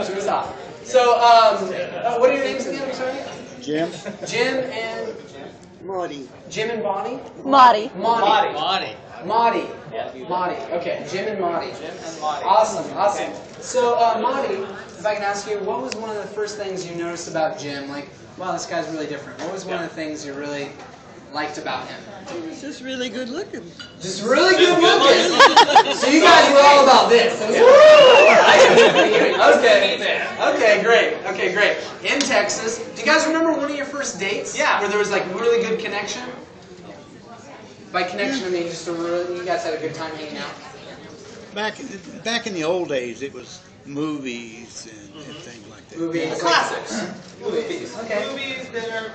She was hot. So, what are your names again? I'm sorry. Jim. Jim and Marty. Jim and Bonnie. Marty. Marty. Marty. Marty. Okay, Jim and Marty. Awesome, awesome. So, Marty, if I can ask you, what was one of the first things you noticed about Jim? Like, wow, this guy's really different. What was one of the things you really liked about him? He was just really good looking. Just really good looking. So you guys were all about this. Okay. Okay, great. Okay, great. In Texas, do you guys remember one of your first dates? Yeah. Where there was like really good connection? By connection, I mean just you guys had a good time hanging out. Back in the old days, it was movies and things like that. Movies. Classics. Movies. Okay. Movies, dinner.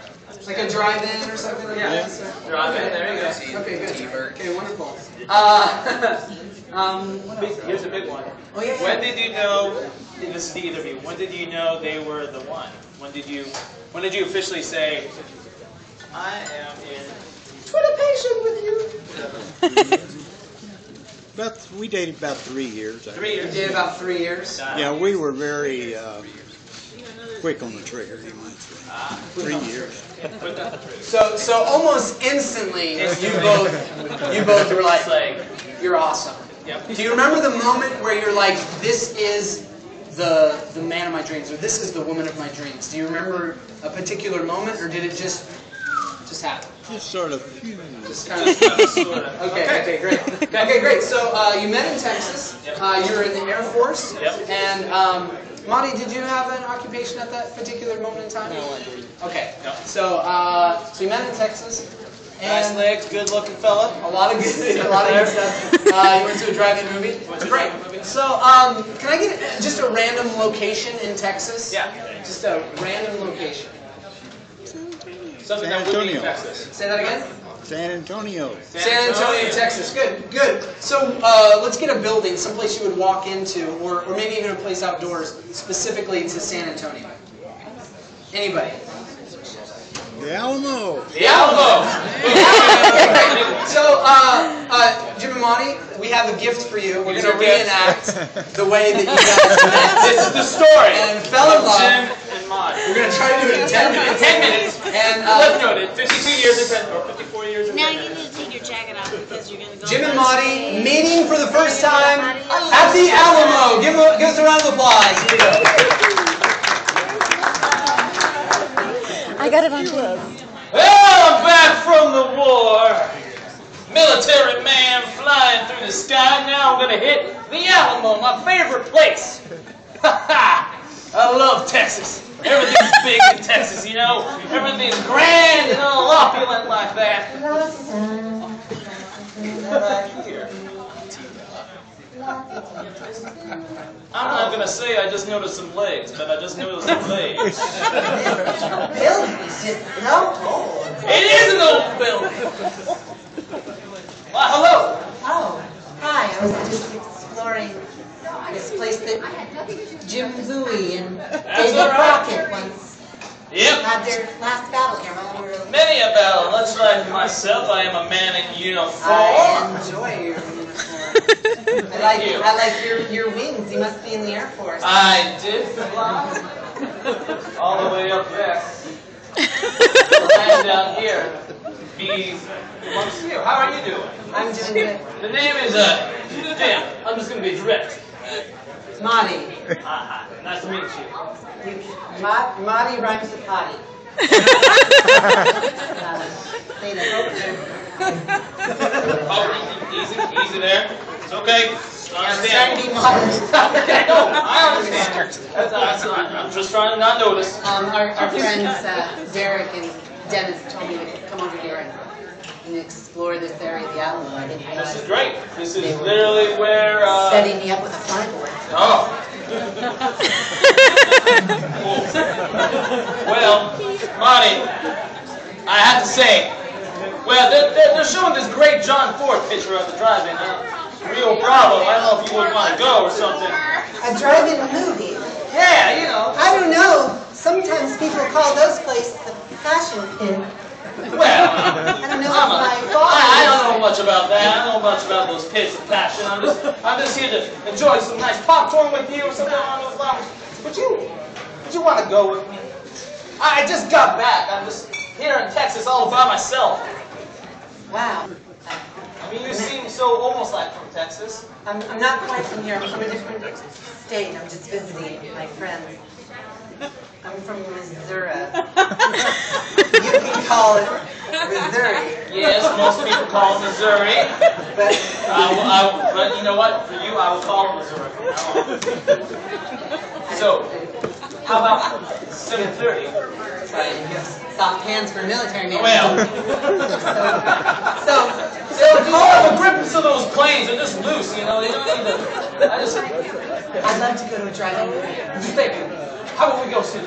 Like a drive-in or something like that? So. Drive-in, there you go. Okay, good. Okay, wonderful. Here's a big one. Oh, yeah. When did you know, this is to either of you, when did you know they were the one? When did you officially say, I am in patient with you. We dated about 3 years. 3 years? You dated about 3 years? Yeah, we were very quick on the trigger, you might say. 3 years. So almost instantly, you both were like, you're awesome. Yep. Do you remember the moment where you're like, this is the man of my dreams, or this is the woman of my dreams? Do you remember a particular moment, or did it just happen? Just sort of. Just kind of. Okay, great. Okay, great. So you met in Texas. You were in the Air Force. Yep. And Monty, did you have an occupation at that particular moment in time? No, I didn't. Okay. No. So you met in Texas. Nice legs, good-looking fella. A lot of good stuff. You went to a drive-in movie. Great. So can I get just a random location in Texas? Yeah. Just a random location. Something San that would be in Antonio. Texas. Say that again. San Antonio. San Antonio, Texas. Good, good. So let's get a building, someplace you would walk into, or maybe even a place outdoors, specifically to San Antonio. Anybody? The Alamo. The Alamo! So, Jim and Monty, we have a gift for you. We're going to reenact the way that you guys met. This is the story. And fell in love. Jim and Monty. We're going to try to do it in 10 minutes. 10 minutes. And let's noted, 52 years or 54 years. Now you need to take your jacket off because you're going to go. Jim and Monty meeting for the first time at the Alamo. Give us a round of applause. Here we go. I got it on club. Well, I'm back from the war. Military man flying through the sky. Now I'm going to hit the Alamo, my favorite place. I love Texas. Everything's big in Texas, you know. Everything's grand and all opulent like that. Back here. I'm not going to say I just noticed some legs, but I just noticed some legs. It is an old building. Well, hello. Oh, hi. I was just exploring this place that Jim Bowie and David Crockett once had their last battle here. While we were Many a battle. Much like myself, I am a man in uniform. I enjoy your uniform. I like your wings. You must be in the Air Force. I did fly all the way up there. Land down here. Be amongst you. How are you doing? I'm doing good. The name is Jim. I'm just going to be direct. Marty. Nice to meet you. Marty rhymes with potty. Say that. Oh, easy there. It's okay. I understand. No, I understand. That's I'm just trying to not notice. Our friends Derek and Dennis told me to come over here and explore this area of the Alamo. I didn't realize. This is great. This is literally where. Setting me up with a flyboard. Oh. Well, Marty, I have to say, well, they're showing this great John Ford picture of the drive-in. Real problem. I don't know if you would want to go or something. A drive-in movie? Yeah, you know. I don't know. Sometimes people call those places the fashion pin. Well, I don't know if my father. I don't know much about that. I don't know much about those pits of passion. I'm just here to enjoy some nice popcorn with you or something along those lines. Would you want to go with me? I just got back. I'm just here in Texas all by myself. Wow. I mean, you seem so almost like from Texas. I'm not quite from here. I'm from a different state. I'm just visiting my friends. I'm from Missouri. You can call it Missouri. Yes, most people call it Missouri. But But you know what? For you, I will call it Missouri from now on. So, how about 7:30? try to give soft hands for military men. Well. So Call up the grips of those planes. They're just loose, you know. They don't need to. I'd love to go to a drive-in movie. Just think. How about we go see?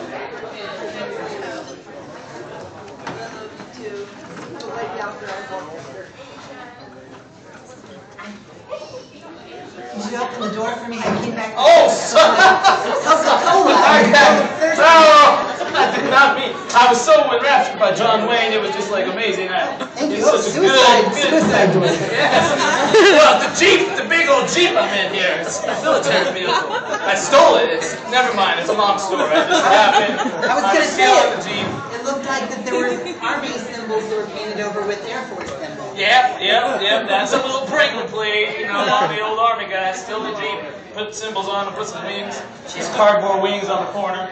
Did you open the door for me? I came back. Oh, son! Coca-Cola. I did not mean. I was so enraptured by John Wayne. It was just like amazing. Thank you. It's such a Suicide door. Yes. Well, the Jeep, the big old Jeep I'm in here. It's a military vehicle. I stole it. Never mind. It's a long story. It just happened. I was going to say stealing the Jeep. it looked like that there were Army symbols that were painted over with Air Force symbols. Yep. That's a little Pringle plate. You know, all the old Army guys steal the Jeep, put symbols on and put some wings. Just cardboard wings on the corner.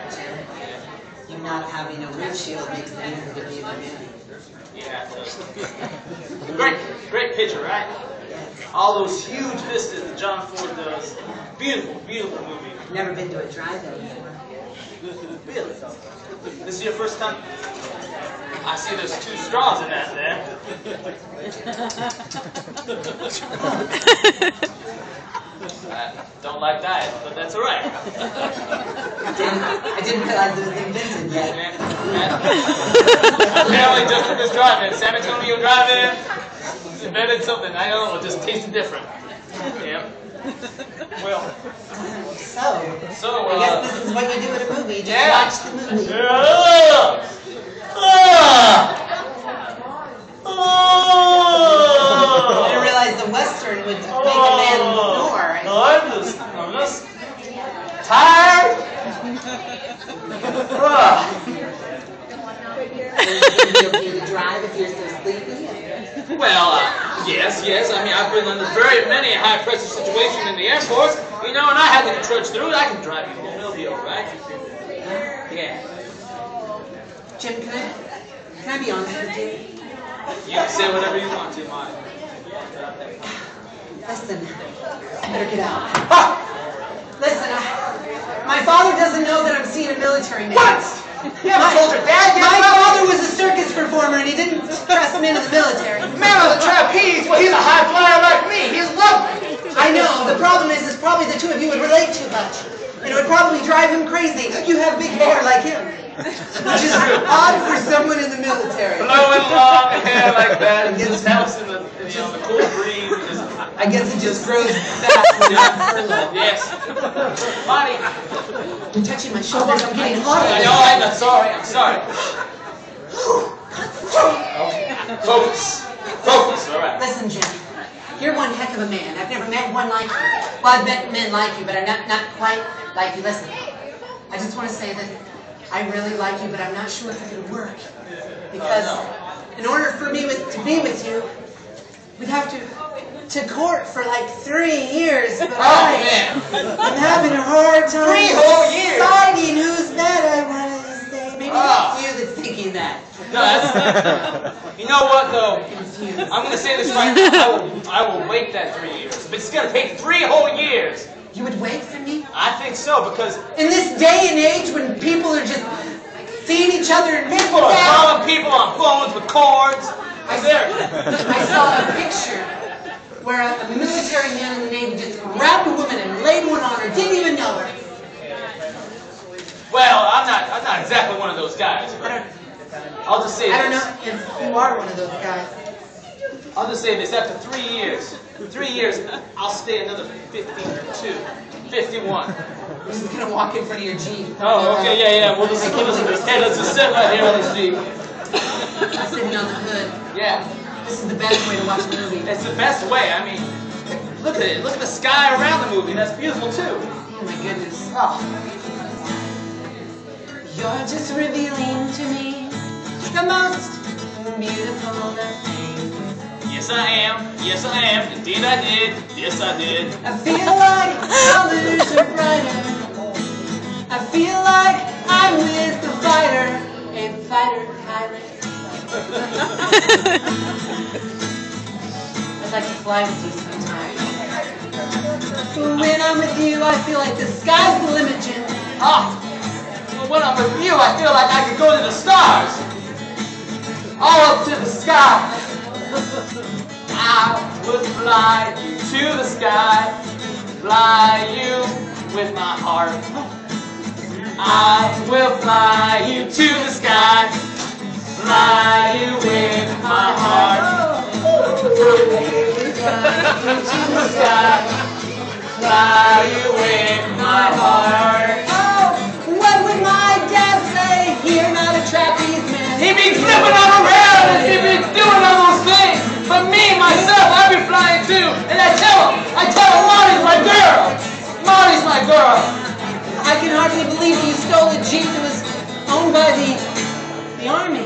You not having a windshield makes it easier to be a man. Yeah. Great picture, right? All those huge vistas that John Ford does. Beautiful, beautiful movie. Never been to a drive-in before. Really? This is your first time? I see there's 2 straws in that there. I don't like diet, but that's all right. I didn't realize it was invented yet. Apparently, just for this drive-in, San Antonio drive-in, invented something. I don't know, it just tasted different. Yep. Well. So I guess this is what you do in a movie. You just watch the movie. I didn't realize the Western would make a man more. I'm just tired. Would you be able to drive if you're so sleepy? Well, yes. I mean, I've been in very many high-pressure situations in the Air Force, you know, and I had to trudge through it. I can drive you home. It'll be all right. Yeah. Jim, can I be honest with you? You can say whatever you want to, Mike. Listen, I better get out. Ah! Listen, my father doesn't know that I'm seeing a military man. What? You haven't told your dad yet? My father was a circus performer and he didn't press him into the military. Man on the trapeze, well, he's a high flyer like me. He's lovely. I know. The problem is probably the two of you would relate too much. And it would probably drive him crazy. You have big hair like him. Which is odd for someone in the military. Blowing long hair like that, it just helps in the cool breeze. I guess it just grows fast when you're on furlough. Yes. Marty. You're touching my shoulders. I'm getting hot. I know, I'm sorry. Focus. All right. Listen, Jim. You're one heck of a man. I've never met one like you. Well, I've met men like you, but I'm not quite like you. Listen, I just want to say that I really like you, but I'm not sure if it could work. Because in order for me to be with you, we'd have to court for like 3 years. But I'm having a hard time 3 whole years. deciding who's that I want to say. Maybe it's you that's thinking that. No, that's... You know what, though? I'm going to say this right now. I will wait that 3 years. But it's going to take 3 whole years. You would wait for me? I think so, because... In this day and age when people are just seeing each other and people are calling people on phones with cords. I saw a picture where a military man in the Navy just grabbed a woman and laid one on her, didn't even know her. Well, I'm not exactly one of those guys, but I'll just say I don't know if you are one of those guys. I'll just say this, after 3 years, I'll stay another 52, 51. You're just going to walk in front of your Jeep. Oh, okay, yeah. Let's just sit right here on the Jeep. sitting on the hood. Yeah. This is the best way to watch a movie. It's the best way. I mean, look at it. Look at the sky around the movie. That's beautiful too. Oh my goodness. Oh. You're just revealing to me the most beautiful of things. Yes, I am. Yes, I am. Indeed, I did. Yes, I did. I feel like colors are brighter. I feel like I'm with the fighter, a fighter pilot. I'd like to fly with you sometime. When I'm with you, I feel like the sky's the limit, Jim. Ah. Well, when I'm with you, I feel like I could go to the stars. All up to the sky. I would fly you to the sky. Fly you with my heart. I will fly you to the sky. Fly you with my heart. Fly you to the sky. Fly you with my heart. Oh, what would my dad say? You're not a trapeze man. He be flipping all around and he be doing all those things. But me, myself, I be flying too. And I tell him, Marty's my girl. Marty's my girl. I can hardly believe you stole a Jeep that was owned by the Army.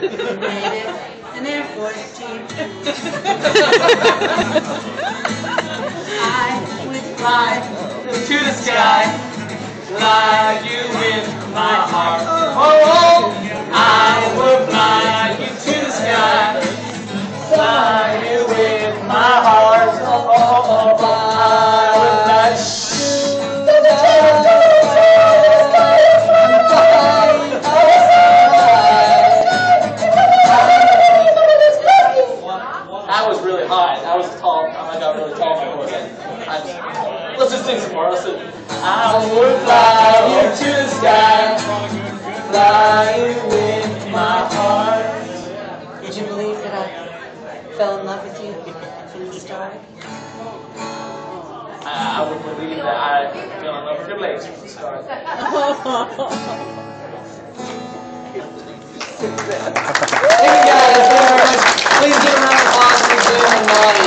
You made it an Air Force Jeep. I would fly To the sky, fly you with my heart. Oh, I will fly you to the sky. Fly you with my heart. Oh, I will fly. That was really high. That was tall. I got really tall in my voice. Let's just sing some more. Let's sing. I will fly you to the sky. Fly you with my heart. Would you believe that I fell in love with you from the start? I would believe that I fell in love with your legs from the start. Thank you guys very much. Please give a round of applause for Jim and Monty.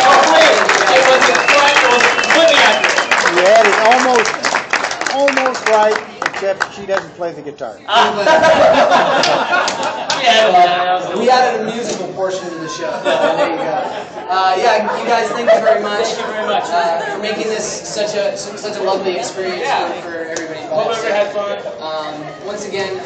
Hopefully, it was completely accurate. You had it almost right, except she doesn't play the guitar. We added a musical portion to the show. There you go. Yeah, you guys, thank you very much. Thank you very much. For making this such a lovely experience for everybody Hope involved. everyone had fun. Once again.